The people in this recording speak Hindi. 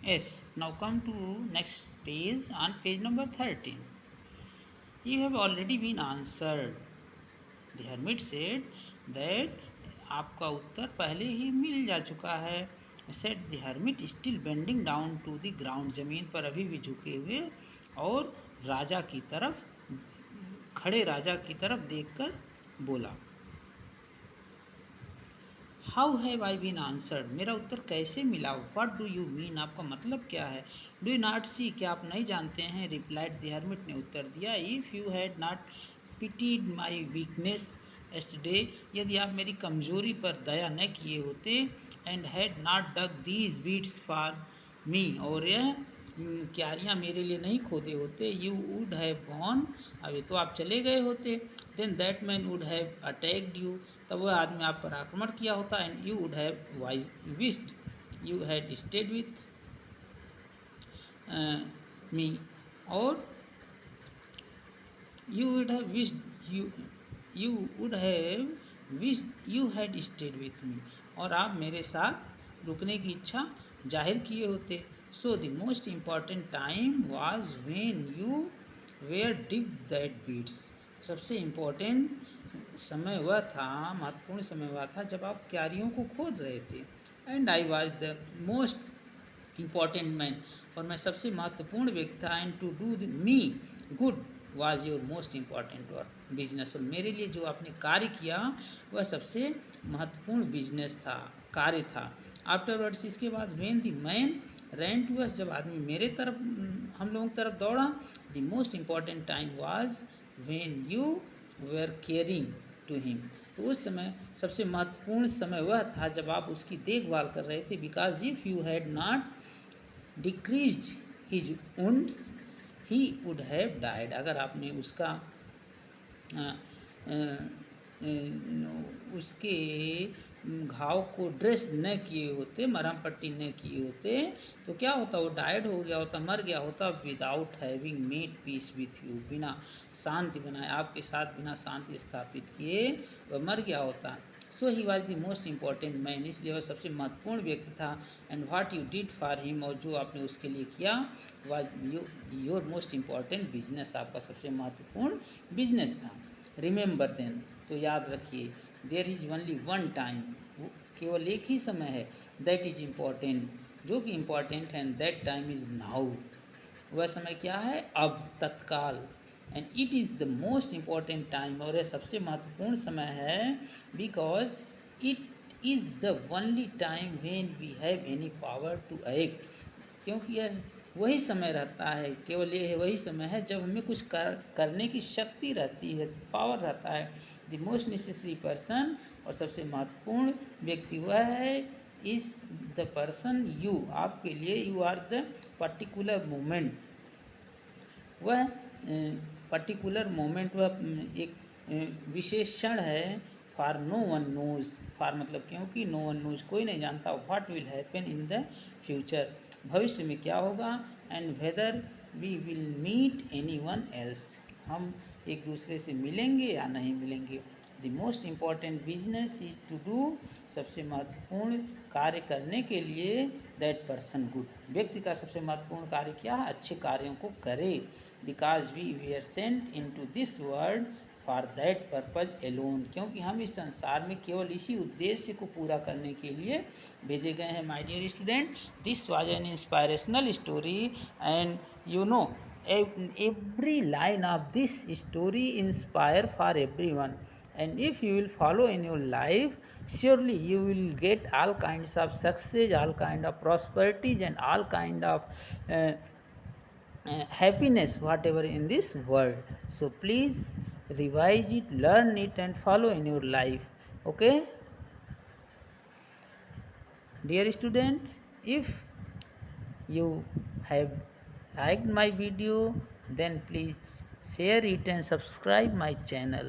Yes, now come to next page on page number 13. You have already been answered. The hermit said that आपका उत्तर पहले ही मिल जा चुका है. Said the hermit still bending down to the ground. ज़मीन पर अभी भी झुके हुए और राजा की तरफ, खड़े राजा की तरफ देखकर बोला, how have I been answered, मेरा उत्तर कैसे मिला. व्हाट डू यू मीन, आपका मतलब क्या है. डू यू नॉट सी, क्या आप नहीं जानते हैं. रिप्लाइड द हर्मिट ने उत्तर दिया, if you had not pitied my weakness yesterday, यदि आप मेरी कमजोरी पर दया न किए होते, and had not dug these beds for me, और यह क्यारियाँ मेरे लिए नहीं खोदे होते, you would have gone away, तो आप चले गए होते. Then that man would have attacked you, तब वह आदमी आप पर आक्रमण किया होता. And you would have wise wished you had stayed with me, और you would have wished you would have wished you had stayed with me, और आप मेरे साथ रुकने की इच्छा जाहिर किए होते. So the most important time was when you were dig that beds, सबसे इम्पोर्टेंट समय वह था, महत्वपूर्ण समय वह था जब आप क्यारियों को खोद रहे थे. And I was the most important man, और मैं सबसे महत्वपूर्ण व्यक्ति था. And to do me good was your most important work business, और मेरे लिए जो आपने कार्य किया वह सबसे महत्वपूर्ण बिजनेस था, कार्य था. आफ्टरवर्ड्स, इसके बाद when the man ran to us, जब आदमी मेरे तरफ, हम लोगों की तरफ दौड़ा. The most important time was when you were caring to him, तो उस समय सबसे महत्वपूर्ण समय वह था जब आप उसकी देखभाल कर रहे थे. Because if you had not decreased his wounds he would have died, अगर आपने उसका उसके घाव को ड्रेस न किए होते, मरहम पट्टी न किए होते, तो क्या होता, वो डाइड हो गया होता, मर गया होता. Without having made peace with you, बिना शांति बनाए, आपके साथ बिना शांति स्थापित किए वह मर गया होता. So he was the most important man, इसलिए वह सबसे महत्वपूर्ण व्यक्ति था. And what you did for him, और जो आपने उसके लिए किया, was your most important business, आपका सबसे महत्वपूर्ण बिजनेस था. रिमेंबर देन, तो याद रखिए, there is only one time, केवल एक ही समय है, दैट इज इम्पॉर्टेंट, जो कि इम्पॉर्टेंट है. And that time is now, वह समय क्या है, अब, तत्काल. And it is the most important time, और यह सबसे महत्वपूर्ण समय है. Because it is the only time when we have any power to act, क्योंकि यह वही समय रहता है, केवल ये वही समय है जब हमें कुछ करने की शक्ति रहती है, पावर रहता है. द मोस्ट नेसेसरी पर्सन, और सबसे महत्वपूर्ण व्यक्ति वह है, इज़ द पर्सन यू, आपके लिए. You are the particular moment, वह पर्टिकुलर मोमेंट, वह एक विशेषण है. For no one knows, for मतलब क्योंकि, नो वन नोज़, कोई नहीं जानता, what will happen in the future, भविष्य में क्या होगा. And whether we will meet any one else, हम एक दूसरे से मिलेंगे या नहीं मिलेंगे. The most important business is to do, सबसे महत्वपूर्ण कार्य करने के लिए, दैट पर्सन गुड, व्यक्ति का सबसे महत्वपूर्ण कार्य क्या है, अच्छे कार्यों को करे. Because we are sent into this world for that purpose alone, क्योंकि हम इस संसार में केवल इसी उद्देश्य को पूरा करने के लिए भेजे गए हैं. My dear student, this was an inspirational story, and you know every line of this story inspire for everyone. And if you will follow in your life, surely you will get all kinds of success, all kind of prosperities, and all kind of happiness whatever in this world. So please revise it, learn it, and follow in your life. Okay, dear student, if you have liked my video, then please share it and subscribe my channel.